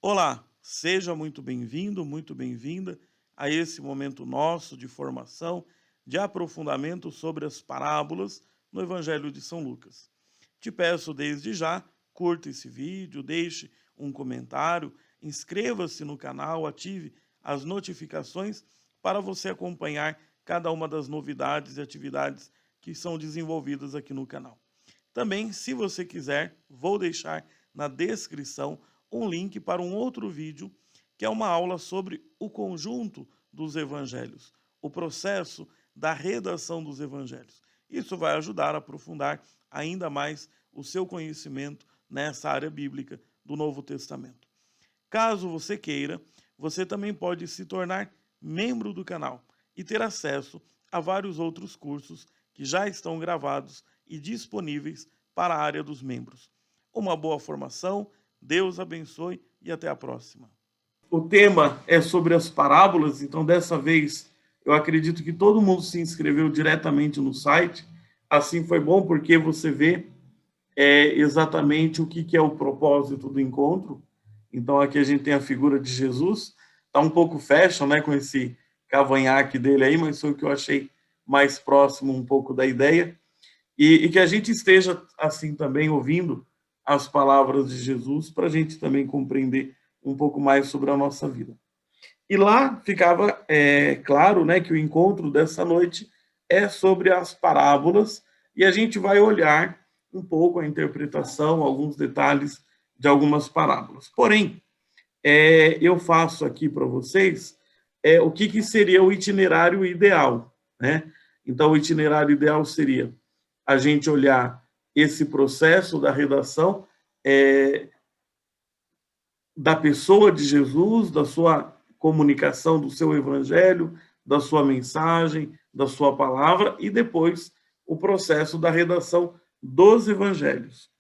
Olá, seja muito bem-vindo, muito bem-vinda a esse momento nosso de formação, de aprofundamento sobre as parábolas no Evangelho de São Lucas. Te peço desde já, curta esse vídeo, deixe um comentário, inscreva-se no canal, ative as notificações para você acompanhar cada uma das novidades e atividades que são desenvolvidas aqui no canal. Também, se você quiser, vou deixar na descrição um link para um outro vídeo, que é uma aula sobre o conjunto dos evangelhos, o processo da redação dos evangelhos. Isso vai ajudar a aprofundar ainda mais o seu conhecimento nessa área bíblica do Novo Testamento. Caso você queira, você também pode se tornar membro do canal e ter acesso a vários outros cursos que já estão gravados e disponíveis para a área dos membros. Uma boa formação, Deus abençoe e até a próxima. O tema é sobre as parábolas, então dessa vez eu acredito que todo mundo se inscreveu diretamente no site. Assim foi bom porque você vê exatamente o que é o propósito do encontro. Então aqui a gente tem a figura de Jesus, está um pouco fashion, né, com esse cavanhaque dele aí, mas foi o que eu achei mais próximo um pouco da ideia. E que a gente esteja assim também ouvindo as palavras de Jesus para a gente também compreender um pouco mais sobre a nossa vida. E lá ficava claro, né, que o encontro dessa noite é sobre as parábolas e a gente vai olhar um pouco a interpretação, alguns detalhes de algumas parábolas. Porém, eu faço aqui para vocês o que seria o itinerário ideal, né? Então, o itinerário ideal seria a gente olhar esse processo da redação da pessoa de Jesus, da sua comunicação, do seu evangelho, da sua mensagem, da sua palavra, e depois o processo da redação dos evangelhos.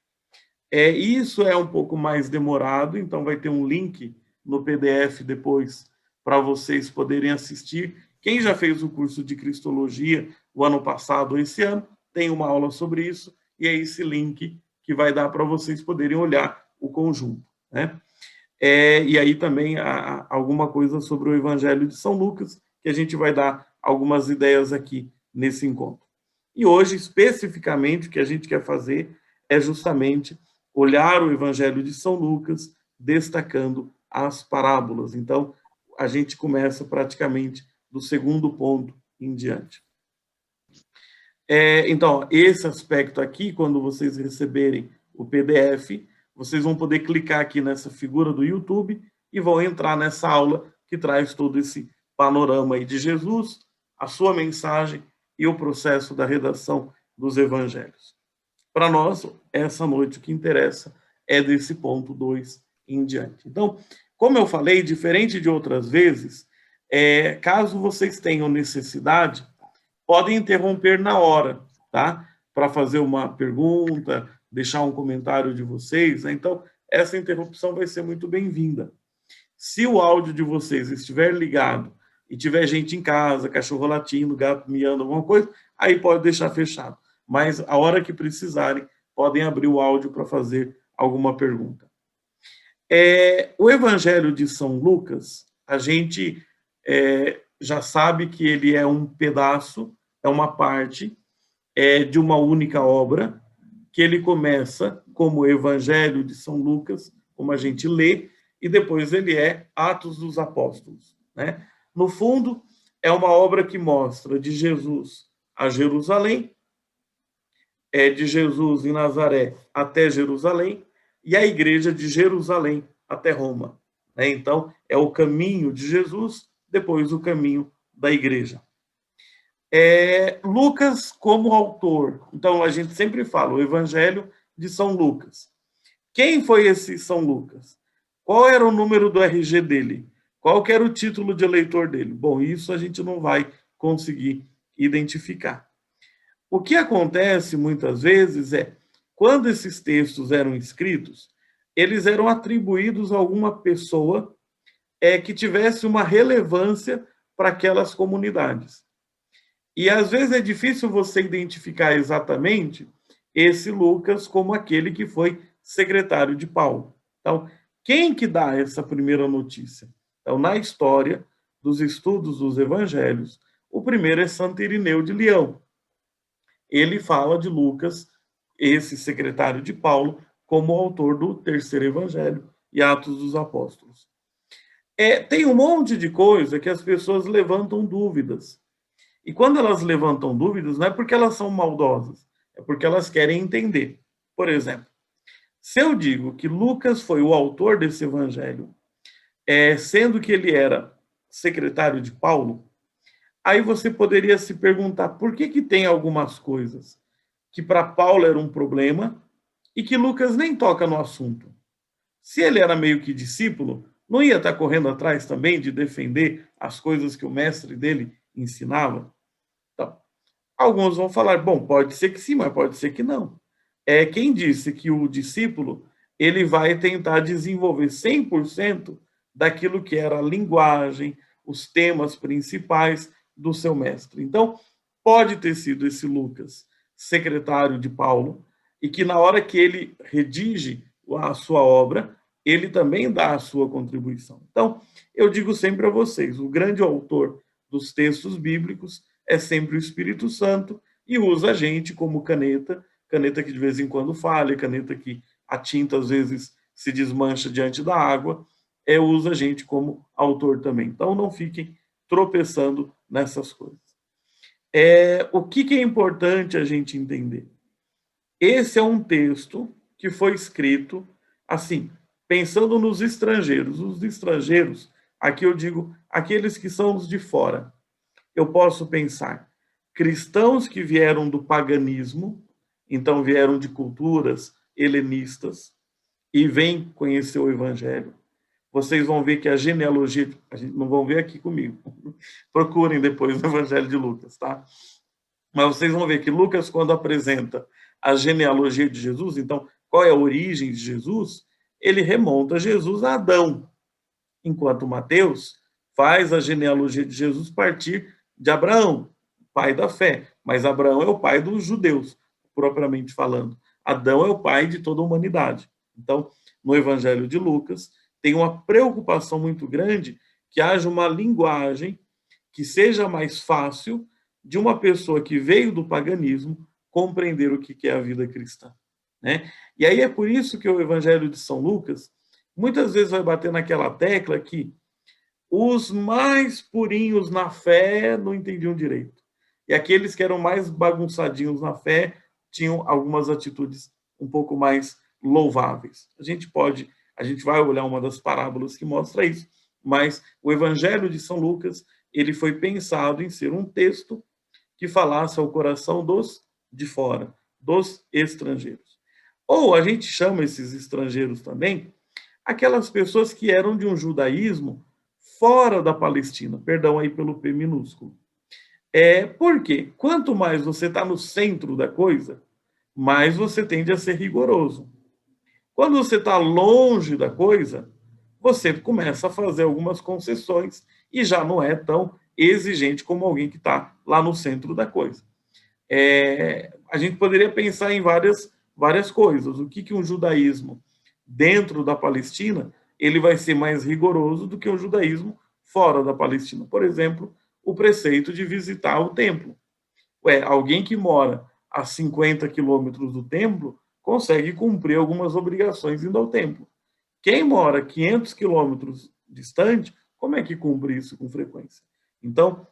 Isso é um pouco mais demorado, então vai ter um link no PDF depois para vocês poderem assistir. Quem já fez o curso de Cristologia o ano passado ou esse ano, tem uma aula sobre isso, e é esse link que vai dar para vocês poderem olhar o conjunto, né? E aí também alguma coisa sobre o Evangelho de São Lucas, que a gente vai dar algumas ideias aqui nesse encontro. E hoje, especificamente, o que a gente quer fazer é justamente olhar o Evangelho de São Lucas, destacando as parábolas. Então, a gente começa praticamente do segundo ponto em diante. Então, esse aspecto aqui, quando vocês receberem o PDF, vocês vão poder clicar aqui nessa figura do YouTube e vão entrar nessa aula que traz todo esse panorama aí de Jesus, a sua mensagem e o processo da redação dos evangelhos. Para nós, essa noite, o que interessa é desse ponto 2 em diante. Então, como eu falei, diferente de outras vezes, caso vocês tenham necessidade, podem interromper na hora, tá? Para fazer uma pergunta, deixar um comentário de vocês, né? Então, essa interrupção vai ser muito bem-vinda. Se o áudio de vocês estiver ligado e tiver gente em casa, cachorro latindo, gato miando, alguma coisa, aí pode deixar fechado. Mas a hora que precisarem, podem abrir o áudio para fazer alguma pergunta. O Evangelho de São Lucas, a gente já sabe que ele é um pedaço, é uma parte de uma única obra, que ele começa como Evangelho de São Lucas, como a gente lê, e depois ele é Atos dos Apóstolos, né? No fundo, é uma obra que mostra de Jesus a Jerusalém, de Jesus em Nazaré até Jerusalém, e a igreja de Jerusalém até Roma, né? Então, é o caminho de Jesus, depois o caminho da igreja. Lucas como autor. Então, a gente sempre fala o Evangelho de São Lucas. Quem foi esse São Lucas? Qual era o número do RG dele? Qual que era o título de eleitor dele? Bom, isso a gente não vai conseguir identificar. O que acontece muitas vezes quando esses textos eram escritos, eles eram atribuídos a alguma pessoa que tivesse uma relevância para aquelas comunidades. E às vezes é difícil você identificar exatamente esse Lucas como aquele que foi secretário de Paulo. Então, Quem que dá essa primeira notícia? Então, na história dos estudos dos evangelhos, o primeiro é Santo Irineu de Leão. Ele fala de Lucas, esse secretário de Paulo, como autor do terceiro evangelho e Atos dos Apóstolos. Tem um monte de coisa que as pessoas levantam dúvidas. E quando elas levantam dúvidas, não é porque elas são maldosas, é porque elas querem entender. Por exemplo, se eu digo que Lucas foi o autor desse evangelho, sendo que ele era secretário de Paulo, aí você poderia se perguntar por que tem algumas coisas que para Paulo era um problema e que Lucas nem toca no assunto. Se ele era meio que discípulo, não ia estar correndo atrás também de defender as coisas que o mestre dele ensinava? Então, alguns vão falar, bom, pode ser que sim, mas pode ser que não. Quem disse que o discípulo ele vai tentar desenvolver 100% daquilo que era a linguagem, os temas principais do seu mestre. Então, pode ter sido esse Lucas, secretário de Paulo, e que na hora que ele redige a sua obra, ele também dá a sua contribuição. Então, eu digo sempre a vocês, o grande autor dos textos bíblicos é sempre o Espírito Santo e usa a gente como caneta, caneta que de vez em quando falha, caneta que a tinta às vezes se desmancha diante da água, usa a gente como autor também. Então não fiquem tropeçando nessas coisas. O que é importante a gente entender? Esse é um texto que foi escrito assim, pensando nos estrangeiros. Os estrangeiros, aqui eu digo, aqueles que são os de fora. Eu posso pensar cristãos que vieram do paganismo, então vieram de culturas helenistas e vêm conhecer o evangelho. Vocês vão ver que a genealogia, a gente não vão ver aqui comigo. Procurem depois o evangelho de Lucas, tá? Mas vocês vão ver que Lucas, quando apresenta a genealogia de Jesus, então, qual é a origem de Jesus? Ele remonta Jesus a Adão, enquanto Mateus faz a genealogia de Jesus partir de Abraão, pai da fé. Mas Abraão é o pai dos judeus, propriamente falando. Adão é o pai de toda a humanidade. Então, no Evangelho de Lucas, tem uma preocupação muito grande que haja uma linguagem que seja mais fácil de uma pessoa que veio do paganismo compreender o que é a vida cristã. Né? E aí é por isso que o Evangelho de São Lucas muitas vezes vai bater naquela tecla que os mais purinhos na fé não entendiam direito. E aqueles que eram mais bagunçadinhos na fé tinham algumas atitudes um pouco mais louváveis. A gente vai olhar uma das parábolas que mostra isso, mas o Evangelho de São Lucas, ele foi pensado em ser um texto que falasse ao coração dos de fora, dos estrangeiros. Ou a gente chama esses estrangeiros também aquelas pessoas que eram de um judaísmo fora da Palestina, perdão aí pelo P minúsculo. Porque quanto mais você está no centro da coisa, mais você tende a ser rigoroso. Quando você está longe da coisa, você começa a fazer algumas concessões e já não é tão exigente como alguém que está lá no centro da coisa. A gente poderia pensar em várias coisas. O que um judaísmo dentro da Palestina ele vai ser mais rigoroso do que o judaísmo fora da Palestina. Por exemplo, o preceito de visitar o templo. Alguém que mora a 50 quilômetros do templo consegue cumprir algumas obrigações indo ao templo. Quem mora 500 quilômetros distante, como é que cumpre isso com frequência? Então,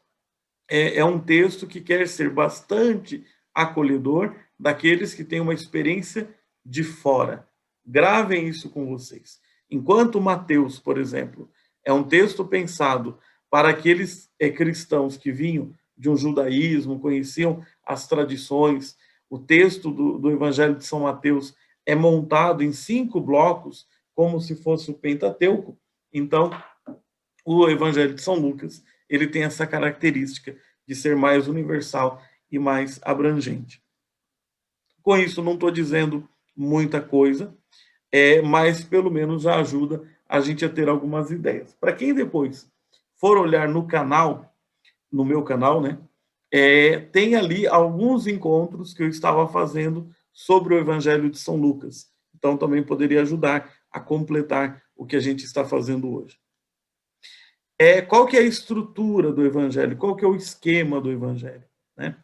é um texto que quer ser bastante acolhedor daqueles que têm uma experiência de fora. Gravem isso com vocês. Enquanto Mateus, por exemplo, é um texto pensado para aqueles cristãos que vinham de um judaísmo, conheciam as tradições, o texto do Evangelho de São Mateus é montado em 5 blocos, como se fosse o Pentateuco. Então, o Evangelho de São Lucas, ele tem essa característica de ser mais universal e mais abrangente. Com isso, não estou dizendo muita coisa, mas pelo menos já ajuda a gente a ter algumas ideias. Para quem depois for olhar no canal, no meu canal, né, tem ali alguns encontros que eu estava fazendo sobre o Evangelho de São Lucas. Então, também poderia ajudar a completar o que a gente está fazendo hoje. Qual que é a estrutura do Evangelho? Qual que é o esquema do Evangelho? Né?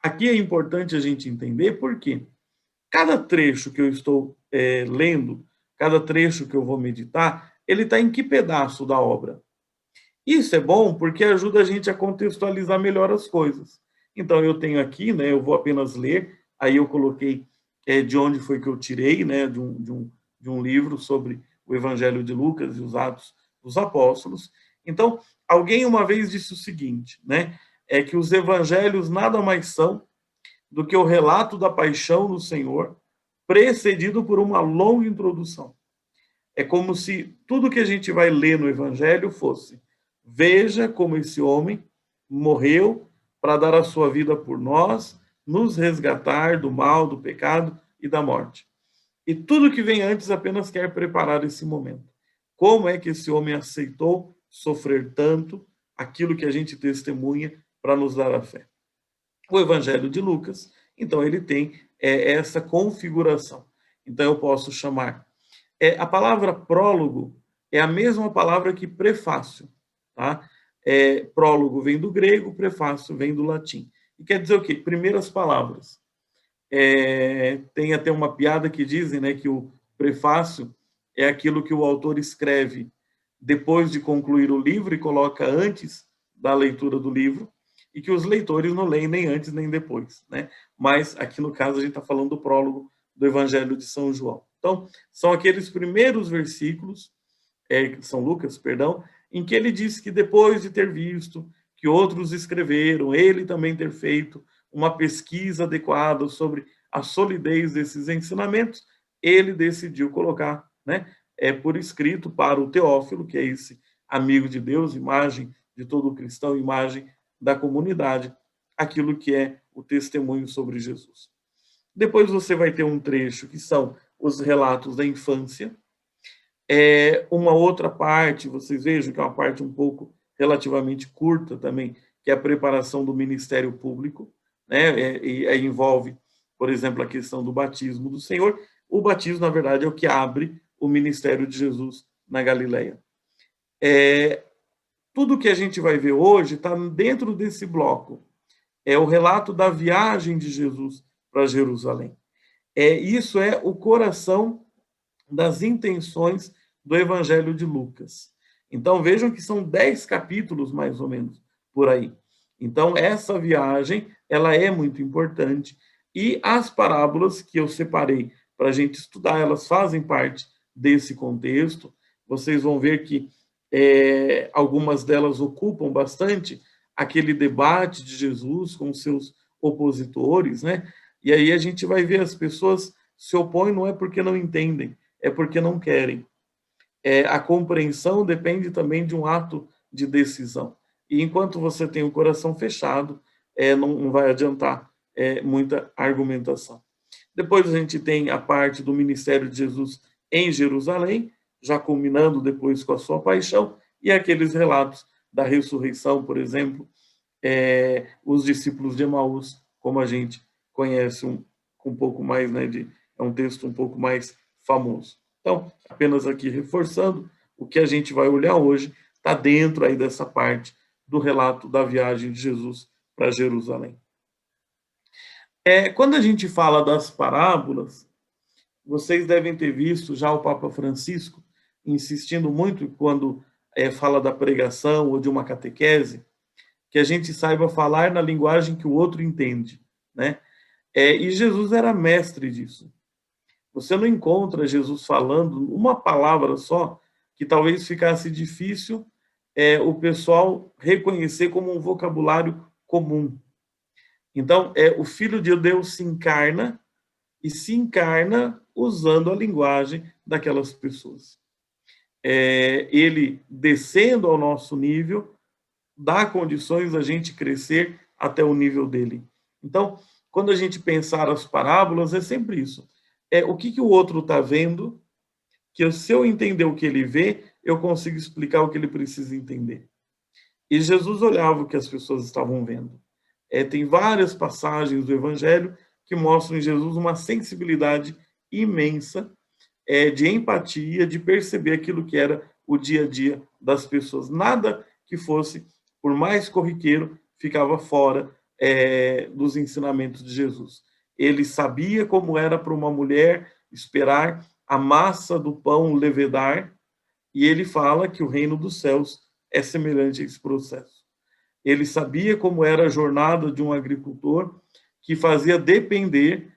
Aqui é importante a gente entender porque cada trecho que eu estou lendo, cada trecho que eu vou meditar, ele está em que pedaço da obra? Isso é bom porque ajuda a gente a contextualizar melhor as coisas. Então, eu tenho aqui, né, eu vou apenas ler, aí eu coloquei de onde foi que eu tirei, né, de um livro sobre o Evangelho de Lucas e os Atos dos Apóstolos. Então, alguém uma vez disse o seguinte, né, é que os evangelhos nada mais são do que o relato da paixão do Senhor, precedido por uma longa introdução. É como se tudo que a gente vai ler no Evangelho fosse: veja como esse homem morreu para dar a sua vida por nós, nos resgatar do mal, do pecado e da morte. E tudo que vem antes apenas quer preparar esse momento. Como é que esse homem aceitou sofrer tanto, aquilo que a gente testemunha para nos dar a fé? O Evangelho de Lucas, então, ele tem essa configuração. Então, eu posso chamar. A palavra prólogo é a mesma palavra que prefácio. Tá? Prólogo vem do grego, prefácio vem do latim. E quer dizer o quê? Primeiras palavras. Tem até uma piada que dizem, né, que o prefácio é aquilo que o autor escreve depois de concluir o livro e coloca antes da leitura do livro, e que os leitores não leem nem antes nem depois, né? Mas aqui no caso a gente está falando do prólogo do Evangelho de São João. Então, são aqueles primeiros versículos, São Lucas, perdão, em que ele diz que depois de ter visto que outros escreveram, ele também ter feito uma pesquisa adequada sobre a solidez desses ensinamentos, ele decidiu colocar, né, por escrito para o Teófilo, que é esse amigo de Deus, imagem de todo cristão, imagem da comunidade, aquilo que é o testemunho sobre Jesus. Depois você vai ter um trecho que são os relatos da infância. Uma outra parte, vocês vejam que é uma parte um pouco relativamente curta também, que é a preparação do ministério público, né? E aí envolve, por exemplo, a questão do batismo do Senhor. O batismo, na verdade, é o que abre o ministério de Jesus na Galileia. Tudo que a gente vai ver hoje está dentro desse bloco. É o relato da viagem de Jesus para Jerusalém. Isso é o coração das intenções do Evangelho de Lucas. Então, vejam que são 10 capítulos, mais ou menos, por aí. Então, essa viagem, ela é muito importante. E as parábolas que eu separei para a gente estudar, elas fazem parte desse contexto. Vocês vão ver que algumas delas ocupam bastante aquele debate de Jesus com seus opositores, né? E aí a gente vai ver as pessoas se opõem não é porque não entendem, é porque não querem. A compreensão depende também de um ato de decisão. E enquanto você tem o coração fechado, não vai adiantar muita argumentação. Depois a gente tem a parte do ministério de Jesus em Jerusalém, já culminando depois com a sua paixão, e aqueles relatos da ressurreição, por exemplo, os discípulos de Emaús, como a gente conhece um pouco mais, né, é um texto um pouco mais famoso. Então, apenas aqui reforçando, o que a gente vai olhar hoje está dentro aí dessa parte do relato da viagem de Jesus para Jerusalém. Quando a gente fala das parábolas, vocês devem ter visto já o Papa Francisco insistindo muito quando fala da pregação ou de uma catequese, que a gente saiba falar na linguagem que o outro entende, né? E Jesus era mestre disso. Você não encontra Jesus falando uma palavra só que talvez ficasse difícil o pessoal reconhecer como um vocabulário comum. Então, o Filho de Deus se encarna e se encarna usando a linguagem daquelas pessoas. Ele, descendo ao nosso nível, dá condições da gente crescer até o nível dele. Então, quando a gente pensar as parábolas, é sempre isso. O que o outro está vendo, que se eu entender o que ele vê, eu consigo explicar o que ele precisa entender. E Jesus olhava o que as pessoas estavam vendo. Tem várias passagens do Evangelho que mostram em Jesus uma sensibilidade imensa de empatia, de perceber aquilo que era o dia a dia das pessoas. Nada que fosse, por mais corriqueiro, ficava fora dos ensinamentos de Jesus. Ele sabia como era para uma mulher esperar a massa do pão levedar, e ele fala que o reino dos céus é semelhante a esse processo. Ele sabia como era a jornada de um agricultor que fazia depender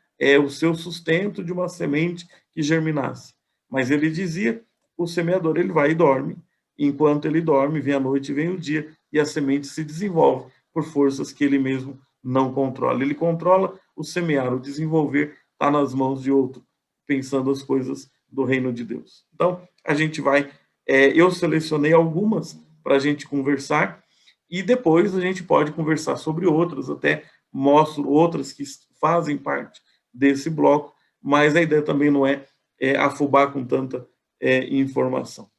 o seu sustento de uma semente que germinasse. Mas ele dizia, o semeador ele vai e dorme, enquanto ele dorme, vem a noite e vem o dia, e a semente se desenvolve por forças que ele mesmo não controla. Ele controla o semear, o desenvolver está nas mãos de outro, pensando as coisas do reino de Deus. Então, a gente vai, eu selecionei algumas para a gente conversar, e depois a gente pode conversar sobre outras, até mostro outras que fazem parte desse bloco, mas a ideia também não é afobar com tanta informação.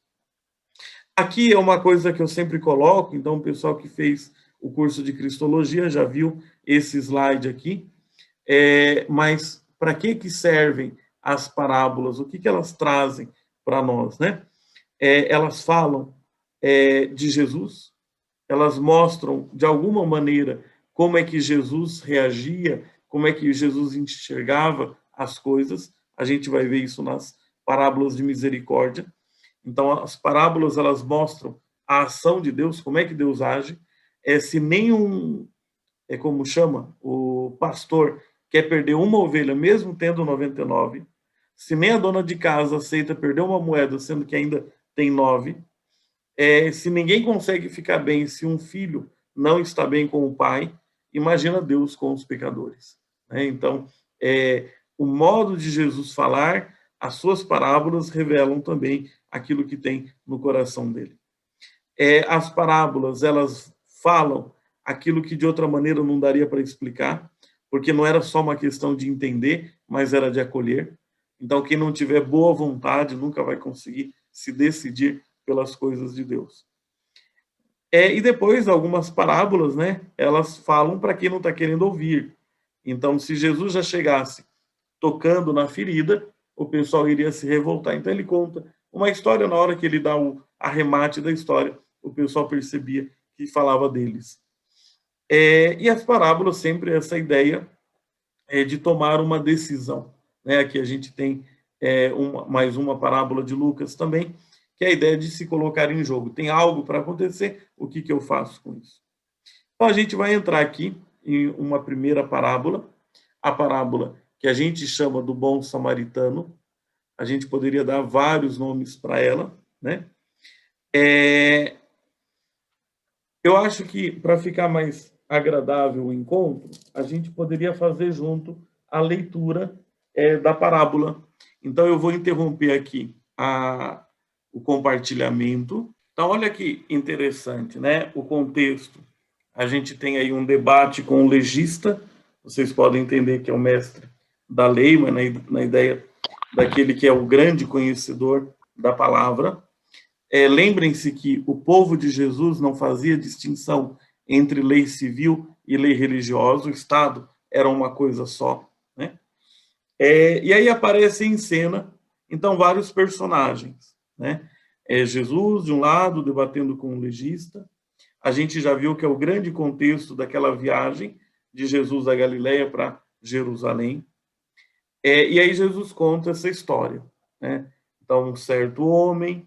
Aqui é uma coisa que eu sempre coloco, então o pessoal que fez o curso de Cristologia já viu esse slide aqui, mas para que servem as parábolas? O que elas trazem para nós, né? Elas falam de Jesus, elas mostram, de alguma maneira, como é que Jesus reagia, como é que Jesus enxergava as coisas. A gente vai ver isso nas parábolas de misericórdia. Então, as parábolas, elas mostram a ação de Deus, como é que Deus age. Se nenhum, como chama, o pastor quer perder uma ovelha, mesmo tendo 99, se nem a dona de casa aceita perder uma moeda, sendo que ainda tem 9, se ninguém consegue ficar bem, se um filho não está bem com o pai, imagina Deus com os pecadores. Né? Então, o modo de Jesus falar, as suas parábolas revelam também aquilo que tem no coração dele. As parábolas, elas falam aquilo que de outra maneira não daria para explicar, porque não era só uma questão de entender, mas era de acolher. Então, quem não tiver boa vontade nunca vai conseguir se decidir pelas coisas de Deus. E depois, algumas parábolas, né, elas falam para quem não está querendo ouvir. Então, se Jesus já chegasse tocando na ferida, o pessoal iria se revoltar. Então, ele conta uma história, na hora que ele dá o arremate da história, o pessoal percebia que falava deles. E as parábolas, sempre essa ideia de tomar uma decisão. Né? Aqui a gente tem mais uma parábola de Lucas também, que é a ideia de se colocar em jogo. Tem algo para acontecer, o que eu faço com isso? Então, a gente vai entrar aqui em uma primeira parábola, a parábola que a gente chama do bom samaritano. A gente poderia dar vários nomes para ela, né? Eu acho que, para ficar mais agradável o encontro, a gente poderia fazer junto a leitura da parábola. Então, eu vou interromper aqui o compartilhamento. Então, olha que interessante, né? O contexto. A gente tem aí um debate com o legista, vocês podem entender que é o mestre da lei, mas na ideia daquele que é o grande conhecedor da palavra. Lembrem-se que o povo de Jesus não fazia distinção entre lei civil e lei religiosa, o Estado era uma coisa só. Né? E aí aparecem em cena, então, vários personagens. Né? Jesus, de um lado, debatendo com o legista. A gente já viu que é o grande contexto daquela viagem de Jesus da Galileia para Jerusalém. E aí Jesus conta essa história. Né? Então, um certo homem,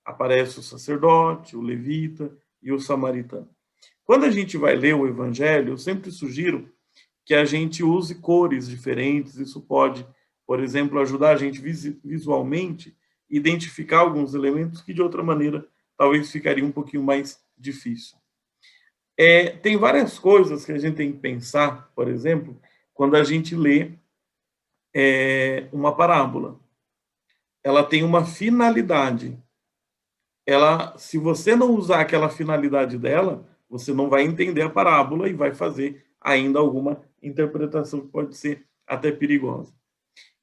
aparece o sacerdote, o levita e o samaritano. Quando a gente vai ler o evangelho, eu sempre sugiro que a gente use cores diferentes. Isso pode, por exemplo, ajudar a gente visualmente identificar alguns elementos que de outra maneira talvez ficaria um pouquinho mais difícil. Tem várias coisas que a gente tem que pensar, por exemplo, quando a gente lê uma parábola. Ela tem uma finalidade. Se você não usar aquela finalidade dela, você não vai entender a parábola e vai fazer ainda alguma interpretação que pode ser até perigosa.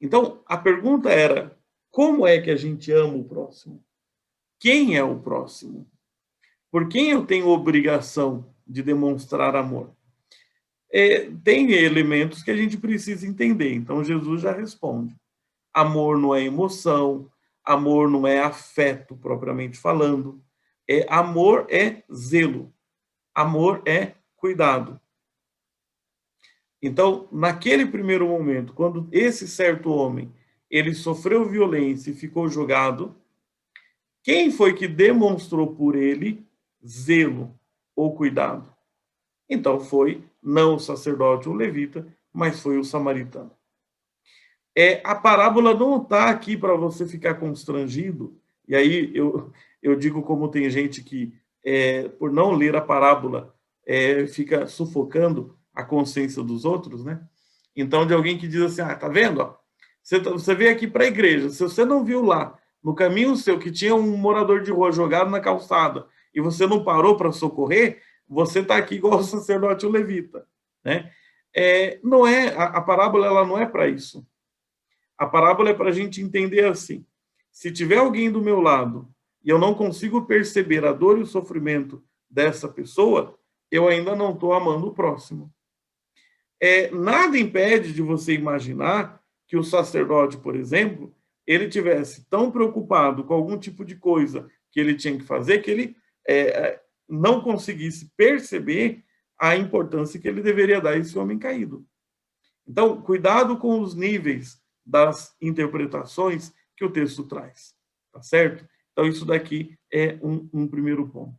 Então, a pergunta era, como é que a gente ama o próximo? Quem é o próximo? Por quem eu tenho obrigação de demonstrar amor? Tem elementos que a gente precisa entender. Então, Jesus já responde. Amor não é emoção, amor não é afeto propriamente falando. Amor é zelo, amor é cuidado. Então, naquele primeiro momento, quando esse certo homem ele sofreu violência e ficou jogado, quem foi que demonstrou por ele zelo ou cuidado? Então foi não o sacerdote ou o levita, mas foi o samaritano. A parábola não está aqui para você ficar constrangido, e aí eu digo como tem gente que, por não ler a parábola, fica sufocando a consciência dos outros, né? Então, de alguém que diz assim, tá vendo? Ó, você veio aqui para a igreja, se você não viu lá, no caminho seu, que tinha um morador de rua jogado na calçada, e você não parou para socorrer, você está aqui igual o sacerdote ou levita, né? Não é, a parábola ela não é para isso. A parábola é para a gente entender assim: se tiver alguém do meu lado e eu não consigo perceber a dor e o sofrimento dessa pessoa, eu ainda não estou amando o próximo. Nada impede de você imaginar que o sacerdote, por exemplo, ele tivesse tão preocupado com algum tipo de coisa que ele tinha que fazer que ele não conseguisse perceber a importância que ele deveria dar a esse homem caído. Então, cuidado com os níveis das interpretações que o texto traz, tá certo? Então, isso daqui é um primeiro ponto.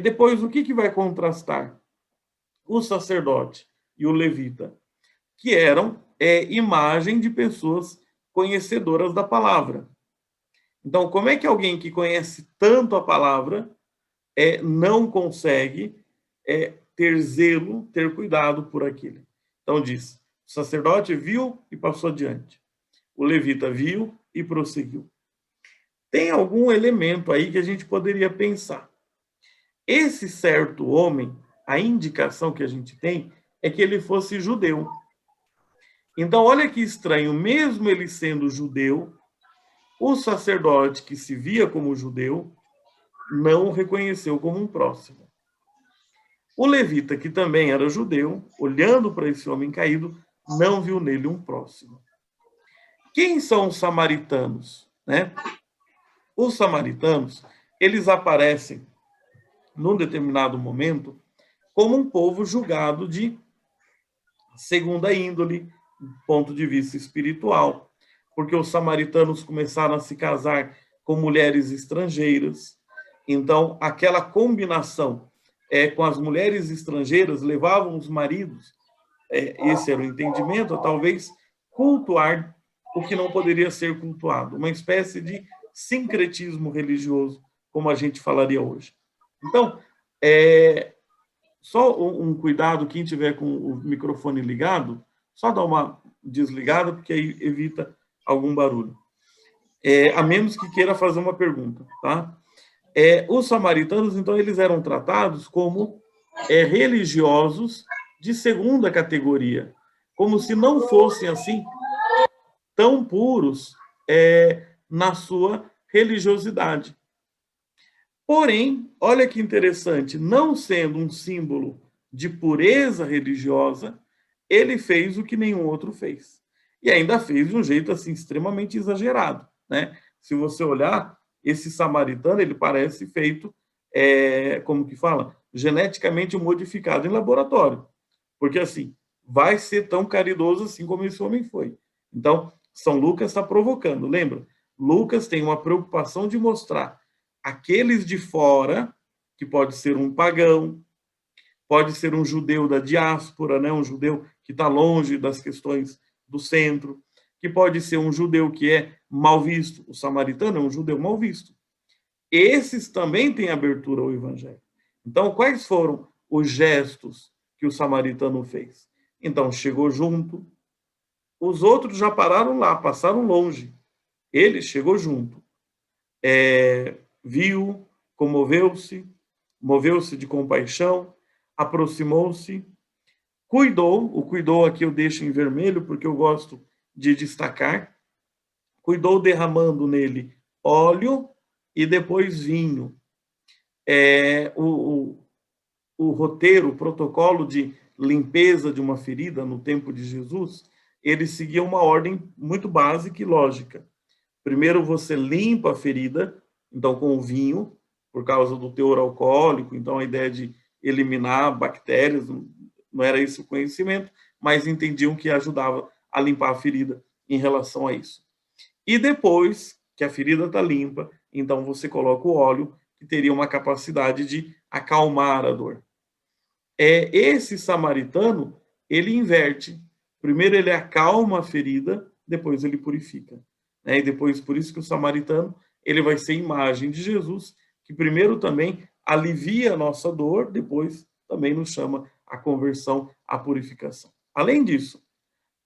Depois, o que vai contrastar? O sacerdote e o levita, que eram imagem de pessoas conhecedoras da palavra. Então, como é que alguém que conhece tanto a palavra não consegue ter zelo, ter cuidado por aquilo? Então, diz, o sacerdote viu e passou adiante. O levita viu e prosseguiu. Tem algum elemento aí que a gente poderia pensar. Esse certo homem, a indicação que a gente tem é que ele fosse judeu. Então, olha que estranho, mesmo ele sendo judeu, o sacerdote que se via como judeu não o reconheceu como um próximo. O levita, que também era judeu, olhando para esse homem caído, não viu nele um próximo. Quem são os samaritanos? Né? Os samaritanos, eles aparecem, num determinado momento, como um povo julgado de segunda índole, do ponto de vista espiritual, porque os samaritanos começaram a se casar com mulheres estrangeiras. Então, aquela combinação com as mulheres estrangeiras levavam os maridos, esse era o entendimento, a talvez cultuar o que não poderia ser cultuado, uma espécie de sincretismo religioso, como a gente falaria hoje. Então, só um cuidado, quem tiver com o microfone ligado, só dá uma desligada, porque aí evita algum barulho. A menos que queira fazer uma pergunta, tá? Os samaritanos, então, eles eram tratados como religiosos de segunda categoria, como se não fossem, assim, tão puros na sua religiosidade. Porém, olha que interessante, não sendo um símbolo de pureza religiosa, ele fez o que nenhum outro fez. E ainda fez de um jeito assim extremamente exagerado, né? Se você olhar, esse samaritano, ele parece feito, como que fala? Geneticamente modificado em laboratório. Porque assim, vai ser tão caridoso assim como esse homem foi. Então, São Lucas está provocando, lembra? Lucas tem uma preocupação de mostrar aqueles de fora, que pode ser um pagão, pode ser um judeu da diáspora, né? Um judeu que está longe das questões do centro, que pode ser um judeu que é mal visto. O samaritano é um judeu mal visto. Esses também têm abertura ao evangelho. Então, quais foram os gestos que o samaritano fez? Então, chegou junto. Os outros já pararam lá, passaram longe. Ele chegou junto. Viu, comoveu-se, moveu-se de compaixão, aproximou-se, cuidou. O cuidou aqui eu deixo em vermelho porque eu gosto de destacar. Cuidou derramando nele óleo e depois vinho. O roteiro, o protocolo de limpeza de uma ferida no tempo de Jesus, ele seguia uma ordem muito básica e lógica. Primeiro você limpa a ferida, então com o vinho, por causa do teor alcoólico, então a ideia de eliminar bactérias, não era esse o conhecimento, mas entendiam que ajudava a limpar a ferida em relação a isso. E depois que a ferida está limpa, então você coloca o óleo, que teria uma capacidade de acalmar a dor. Esse samaritano, ele inverte. Primeiro ele acalma a ferida, depois ele purifica. E depois, por isso que o samaritano, ele vai ser imagem de Jesus, que primeiro também alivia a nossa dor, depois também nos chama a conversão, a purificação. Além disso,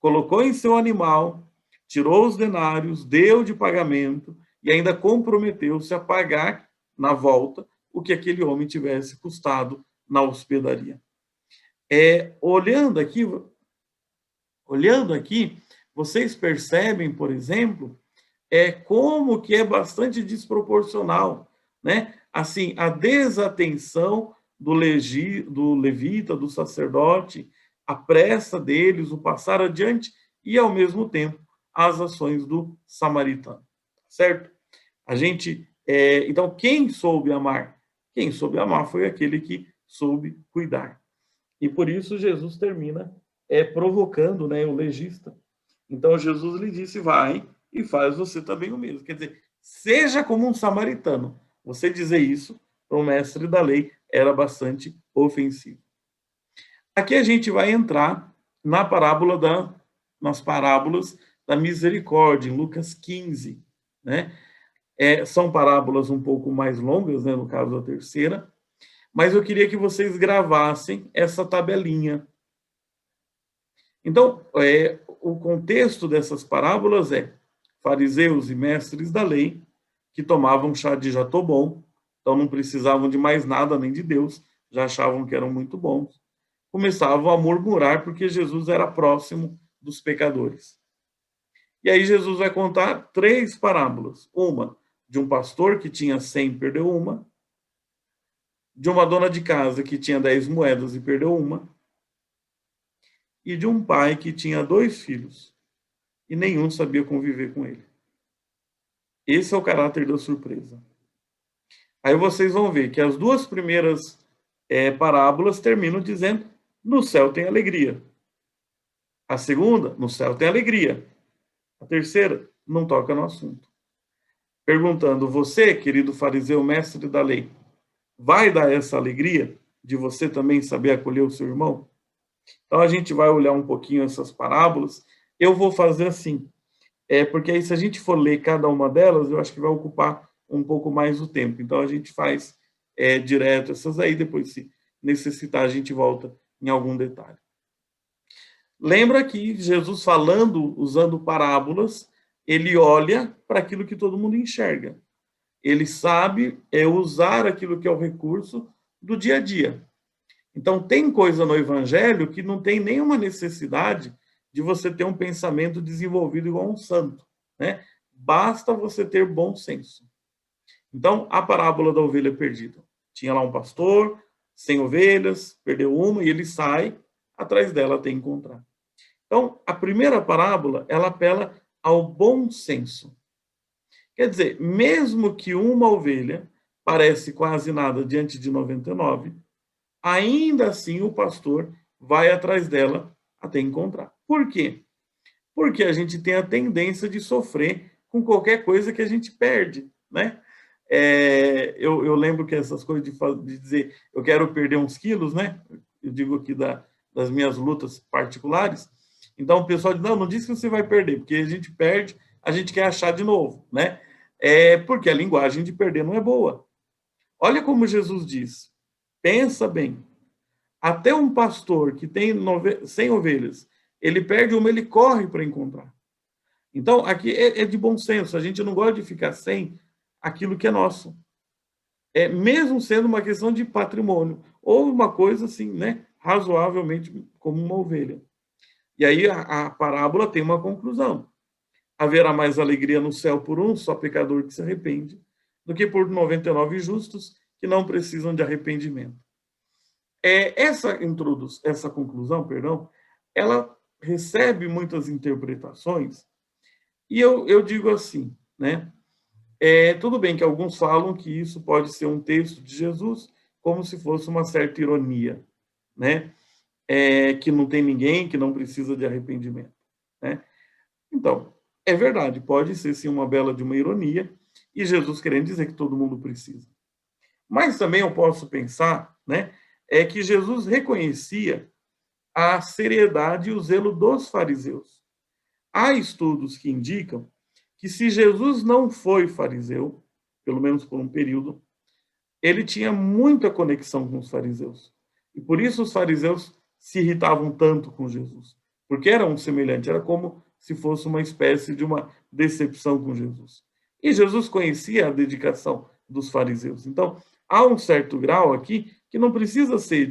colocou em seu animal, tirou os denários, deu de pagamento e ainda comprometeu-se a pagar na volta o que aquele homem tivesse custado na hospedaria. Olhando aqui, vocês percebem, por exemplo, como que é bastante desproporcional, né? Assim, a desatenção do levita, do sacerdote, a pressa deles, o passar adiante e, ao mesmo tempo, as ações do samaritano, certo? Então, quem soube amar? Quem soube amar foi aquele que soube cuidar. E por isso Jesus termina provocando, né, o legista. Então Jesus lhe disse, vai e faz você também o mesmo. Quer dizer, seja como um samaritano. Você dizer isso para um mestre da lei era bastante ofensivo. Aqui a gente vai entrar nas parábolas da misericórdia, em Lucas 15. Né? São parábolas um pouco mais longas, né, no caso a terceira, mas eu queria que vocês gravassem essa tabelinha. Então, o contexto dessas parábolas é fariseus e mestres da lei que tomavam chá de jatobom, então não precisavam de mais nada nem de Deus, já achavam que eram muito bons, começavam a murmurar porque Jesus era próximo dos pecadores. E aí Jesus vai contar 3 parábolas. Uma de um pastor que tinha 100 e perdeu uma, de uma dona de casa que tinha 10 moedas e perdeu uma, e de um pai que tinha 2 filhos e nenhum sabia conviver com ele. Esse é o caráter da surpresa. Aí vocês vão ver que as 2 primeiras parábolas terminam dizendo: no céu tem alegria. A segunda, no céu tem alegria. A terceira, não toca no assunto. Perguntando, você, querido fariseu, mestre da lei, vai dar essa alegria de você também saber acolher o seu irmão? Então a gente vai olhar um pouquinho essas parábolas. Eu vou fazer assim, porque aí se a gente for ler cada uma delas, eu acho que vai ocupar um pouco mais o tempo. Então a gente faz direto essas aí, depois se necessitar a gente volta em algum detalhe. Lembra que Jesus falando, usando parábolas, ele olha para aquilo que todo mundo enxerga. Ele sabe usar aquilo que é o recurso do dia a dia. Então, tem coisa no evangelho que não tem nenhuma necessidade de você ter um pensamento desenvolvido igual um santo, né? Basta você ter bom senso. Então, a parábola da ovelha perdida. Tinha lá um pastor, 100 ovelhas, perdeu uma e ele sai atrás dela até encontrar. Então, a primeira parábola, ela apela ao bom senso. Quer dizer, mesmo que uma ovelha parece quase nada diante de 99, ainda assim o pastor vai atrás dela até encontrar. Por quê? Porque a gente tem a tendência de sofrer com qualquer coisa que a gente perde, né? Eu lembro que essas coisas de dizer eu quero perder uns quilos, né? Eu digo aqui das minhas lutas particulares. Então o pessoal diz, não diz que você vai perder, porque a gente perde, a gente quer achar de novo, né? Porque a linguagem de perder não é boa. Olha como Jesus diz, pensa bem, até um pastor que tem 100 ovelhas, ele perde uma, ele corre para encontrar. Então, aqui é de bom senso, a gente não gosta de ficar sem aquilo que é nosso. Mesmo sendo uma questão de patrimônio, ou uma coisa assim, né, razoavelmente como uma ovelha. E aí a parábola tem uma conclusão. Haverá mais alegria no céu por um só pecador que se arrepende, do que por 99 justos que não precisam de arrependimento. Essa conclusão, ela recebe muitas interpretações, e eu digo assim, né? Tudo bem que alguns falam que isso pode ser um texto de Jesus, como se fosse uma certa ironia, né? Que não tem ninguém, que não precisa de arrependimento, né? Então, é verdade, pode ser sim uma bela de uma ironia, e Jesus querendo dizer que todo mundo precisa. Mas também eu posso pensar, né, que Jesus reconhecia a seriedade e o zelo dos fariseus. Há estudos que indicam que se Jesus não foi fariseu, pelo menos por um período, ele tinha muita conexão com os fariseus. E por isso os fariseus se irritavam tanto com Jesus, porque era um semelhante, era como se fosse uma espécie de uma decepção com Jesus. E Jesus conhecia a dedicação dos fariseus. Então, há um certo grau aqui que não precisa ser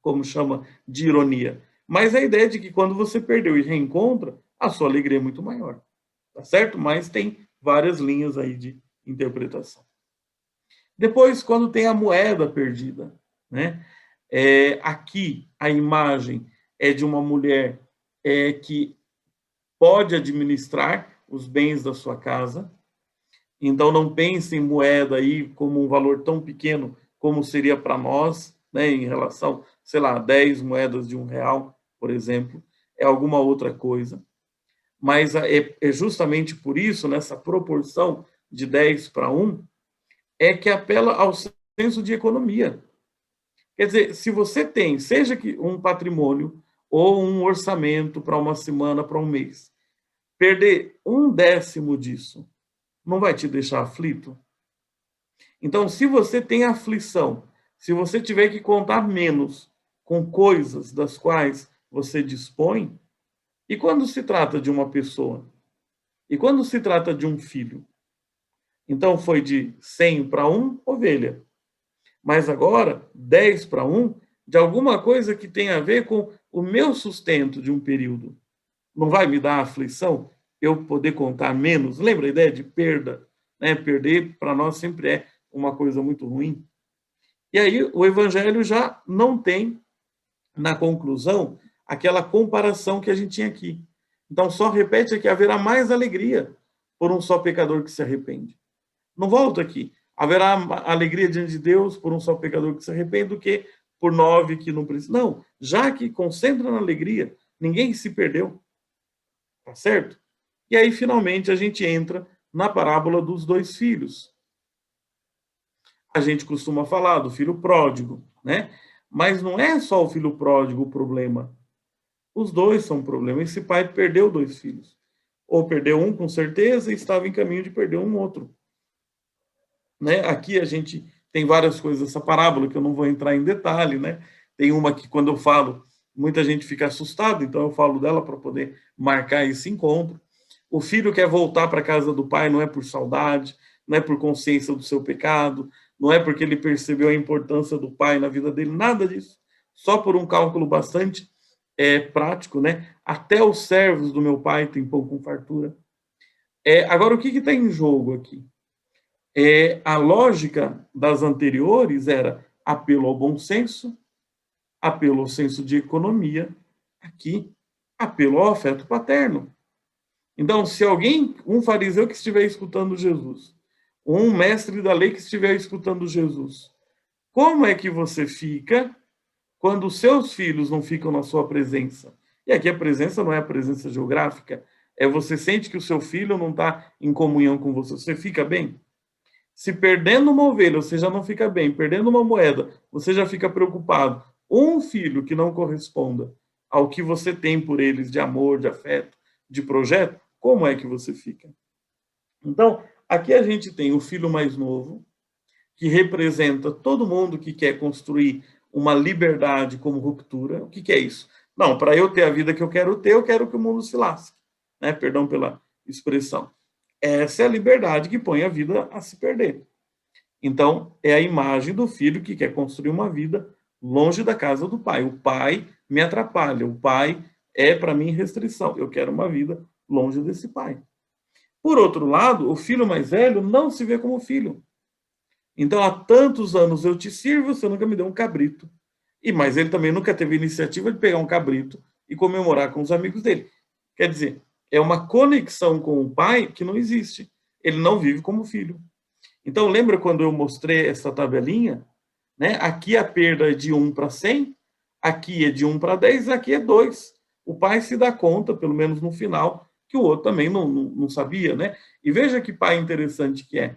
como chama, de ironia, mas a ideia de que quando você perdeu e reencontra, a sua alegria é muito maior. Tá certo? Mas tem várias linhas aí de interpretação. Depois, quando tem a moeda perdida, né? Aqui a imagem é de uma mulher que pode administrar os bens da sua casa. Então, não pense em moeda aí como um valor tão pequeno como seria para nós, né, em relação, sei lá, 10 moedas de R$ 1, por exemplo, é alguma outra coisa. Mas é justamente por isso, nessa proporção de 10 para 1, é que apela ao senso de economia. Quer dizer, se você tem, seja que um patrimônio ou um orçamento para uma semana, para um mês, perder 1/10 disso não vai te deixar aflito? Então, se você tem aflição, se você tiver que contar menos com coisas das quais você dispõe, e quando se trata de uma pessoa? E quando se trata de um filho? Então, foi de 100 para 1, ovelha. Mas agora, 10 para 1, de alguma coisa que tem a ver com o meu sustento de um período. Não vai me dar aflição eu poder contar menos? Lembra a ideia de perda? Né? Perder, para nós, sempre é uma coisa muito ruim. E aí, o Evangelho já não tem, na conclusão, aquela comparação que a gente tinha aqui. Então, só repete que haverá mais alegria por um só pecador que se arrepende. Não volta aqui. Haverá alegria diante de Deus por um só pecador que se arrepende do que por 9 que não precisam. Não, já que concentra na alegria, ninguém se perdeu. Tá certo? E aí, finalmente, a gente entra na parábola dos 2 filhos. A gente costuma falar do filho pródigo, né? Mas não é só o filho pródigo o problema. Os dois são um problema. Esse pai perdeu 2 filhos. Ou perdeu um com certeza e estava em caminho de perder um outro. Né? Aqui a gente tem várias coisas, essa parábola que eu não vou entrar em detalhe, né? Tem uma que quando eu falo, muita gente fica assustada, então eu falo dela para poder marcar esse encontro. O filho quer voltar para a casa do pai, não é por saudade, não é por consciência do seu pecado, não é porque ele percebeu a importância do pai na vida dele, nada disso. Só por um cálculo bastante prático, né? Até os servos do meu pai têm pão com fartura. Agora, o que está em jogo aqui? A lógica das anteriores era apelo ao bom senso, apelo ao senso de economia, aqui, apelo ao afeto paterno. Então, se alguém, um fariseu que estiver escutando Jesus, um mestre da lei que estiver escutando Jesus, como é que você fica quando os seus filhos não ficam na sua presença? E aqui a presença não é a presença geográfica, você sente que o seu filho não está em comunhão com você. Você fica bem? Se perdendo uma ovelha, você já não fica bem. Perdendo uma moeda, você já fica preocupado. Um filho que não corresponda ao que você tem por eles de amor, de afeto, de projeto, como é que você fica? Então, aqui a gente tem o filho mais novo, que representa todo mundo que quer construir uma liberdade como ruptura. O que é isso? Não, para eu ter a vida que eu quero ter, eu quero que o mundo se lasque. Né? Perdão pela expressão. Essa é a liberdade que põe a vida a se perder. Então, é a imagem do filho que quer construir uma vida longe da casa do pai. O pai me atrapalha, o pai é para mim restrição. Eu quero uma vida longe desse pai. Por outro lado, o filho mais velho não se vê como filho. Então, há tantos anos eu te sirvo, você nunca me deu um cabrito. Mas ele também nunca teve iniciativa de pegar um cabrito e comemorar com os amigos dele. Quer dizer, é uma conexão com o pai que não existe. Ele não vive como filho. Então, lembra quando eu mostrei essa tabelinha? Né? Aqui a perda é de 1 para 100, aqui é de 1 para 10, aqui é 2. O pai se dá conta, pelo menos no final, que o outro também não sabia. Né? E veja que pai interessante que é.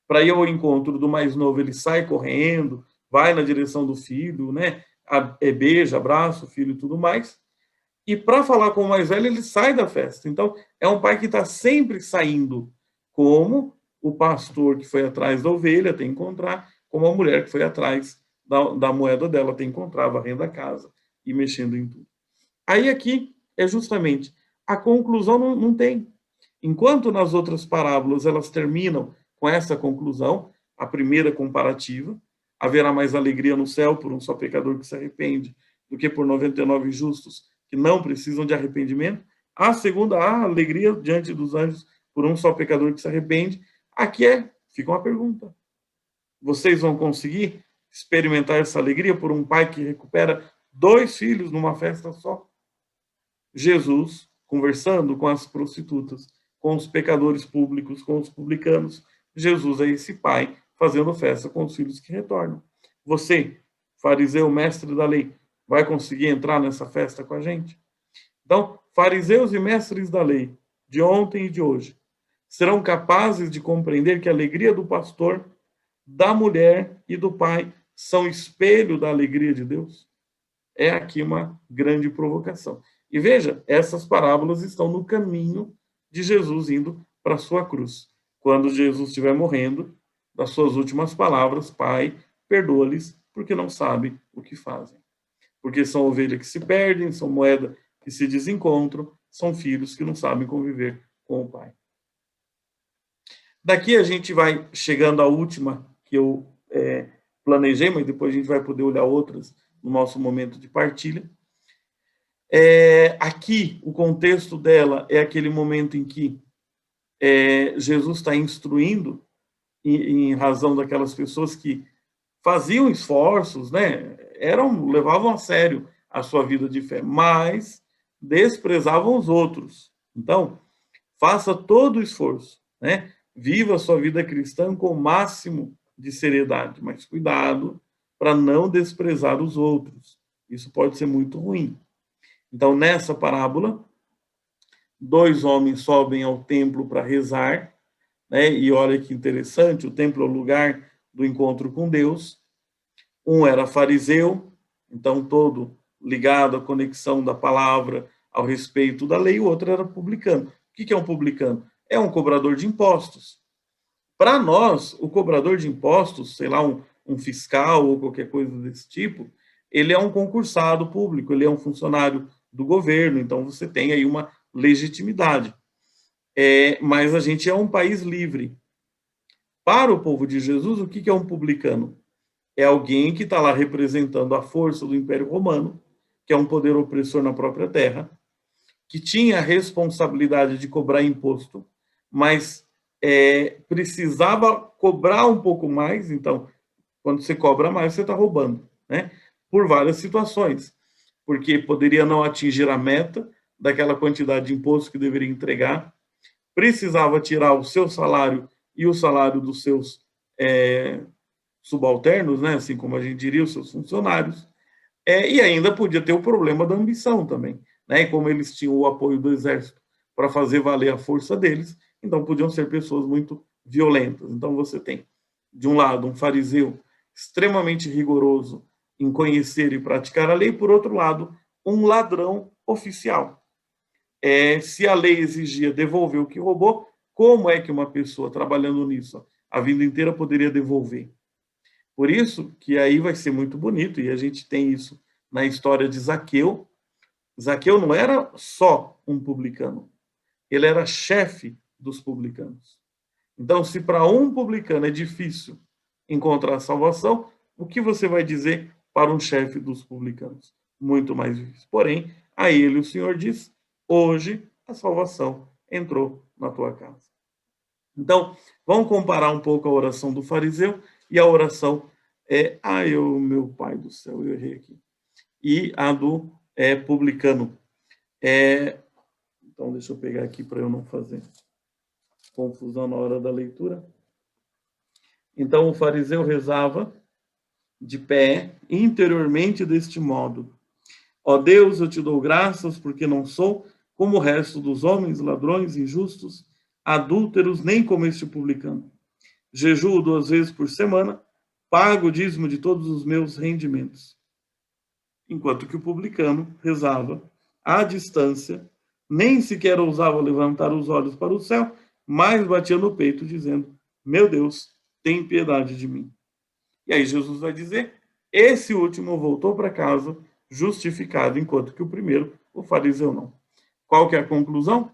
Para ir ao encontro do mais novo, ele sai correndo, vai na direção do filho, né? Beija, abraça o filho e tudo mais. E para falar com o mais velho, ele sai da festa. Então, é um pai que está sempre saindo, como o pastor que foi atrás da ovelha tem que encontrar, como a mulher que foi atrás da moeda dela tem que encontrar, varrendo a casa e mexendo em tudo. Aí aqui é justamente, a conclusão não tem. Enquanto nas outras parábolas elas terminam com essa conclusão, a primeira comparativa, haverá mais alegria no céu por um só pecador que se arrepende do que por 99 justos que não precisam de arrependimento. A segunda, a alegria diante dos anjos por um só pecador que se arrepende. Aqui fica uma pergunta. Vocês vão conseguir experimentar essa alegria por um pai que recupera 2 filhos numa festa só? Jesus, conversando com as prostitutas, com os pecadores públicos, com os publicanos, Jesus é esse pai fazendo festa com os filhos que retornam. Você, fariseu, mestre da lei, vai conseguir entrar nessa festa com a gente? Então, fariseus e mestres da lei, de ontem e de hoje, serão capazes de compreender que a alegria do pastor, da mulher e do pai são espelho da alegria de Deus? É aqui uma grande provocação. E veja, essas parábolas estão no caminho de Jesus indo para a sua cruz. Quando Jesus estiver morrendo, das suas últimas palavras, Pai, perdoa-lhes, porque não sabem o que fazem. Porque são ovelhas que se perdem, são moeda que se desencontram, são filhos que não sabem conviver com o Pai. Daqui a gente vai chegando à última que eu planejei, mas depois a gente vai poder olhar outras no nosso momento de partilha. Aqui, o contexto dela é aquele momento em que Jesus está instruindo, em razão daquelas pessoas que faziam esforços, né? Levavam a sério a sua vida de fé, mas desprezavam os outros. Então, faça todo o esforço, né? Viva a sua vida cristã com o máximo de seriedade, mas cuidado para não desprezar os outros. Isso pode ser muito ruim. Então, nessa parábola, 2 homens sobem ao templo para rezar, né? E olha que interessante, o templo é o lugar do encontro com Deus. Um era fariseu, então todo ligado à conexão da palavra, ao respeito da lei, o outro era publicano. O que é um publicano? É um cobrador de impostos. Para nós, o cobrador de impostos, sei lá, um fiscal ou qualquer coisa desse tipo, ele é um concursado público, ele é um funcionário do governo, então você tem aí uma legitimidade. Mas a gente é um país livre. Para o povo de Jesus, o que é um publicano? É alguém que está lá representando a força do Império Romano, que é um poder opressor na própria terra, que tinha a responsabilidade de cobrar imposto, mas precisava cobrar um pouco mais. Então, quando você cobra mais, você está roubando, né? Por várias situações, porque poderia não atingir a meta daquela quantidade de imposto que deveria entregar, precisava tirar o seu salário e o salário dos seus subalternos, né? Assim como a gente diria, os seus funcionários, e ainda podia ter o problema da ambição também, né? E como eles tinham o apoio do exército para fazer valer a força deles, então podiam ser pessoas muito violentas. Então você tem, de um lado, um fariseu extremamente rigoroso em conhecer e praticar a lei, por outro lado, um ladrão oficial. Se a lei exigia devolver o que roubou, como é que uma pessoa trabalhando nisso a vida inteira poderia devolver? Por isso que aí vai ser muito bonito, e a gente tem isso na história de Zaqueu. Zaqueu não era só um publicano, ele era chefe dos publicanos. Então, se para um publicano é difícil encontrar salvação, o que você vai dizer para um chefe dos publicanos? Muito mais difícil. Porém, a ele o Senhor diz: hoje a salvação entrou na tua casa. Então, vamos comparar um pouco a oração do fariseu e a oração meu pai do céu, eu errei aqui. E a do publicano. Então, deixa eu pegar aqui para eu não fazer confusão na hora da leitura. Então, o fariseu rezava de pé, interiormente, deste modo: ó Deus, eu te dou graças porque não sou como o resto dos homens, ladrões, injustos, adúlteros, nem como este publicano. Jejuo 2 vezes por semana, pago o dízimo de todos os meus rendimentos. Enquanto que o publicano rezava à distância, nem sequer ousava levantar os olhos para o céu, mas batia no peito, dizendo: meu Deus, tem piedade de mim. E aí Jesus vai dizer: esse último voltou para casa justificado, enquanto que o primeiro, o fariseu, não. Qual que é a conclusão?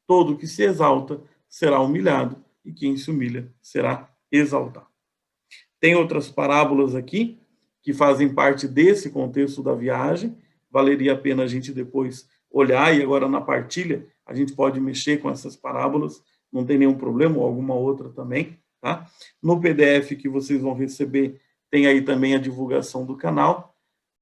Todo que se exalta será humilhado, e quem se humilha será exaltado. Tem outras parábolas aqui que fazem parte desse contexto da viagem. Valeria a pena a gente depois olhar, e agora na partilha a gente pode mexer com essas parábolas, não tem nenhum problema, ou alguma outra também, tá? No PDF que vocês vão receber, tem aí também a divulgação do canal,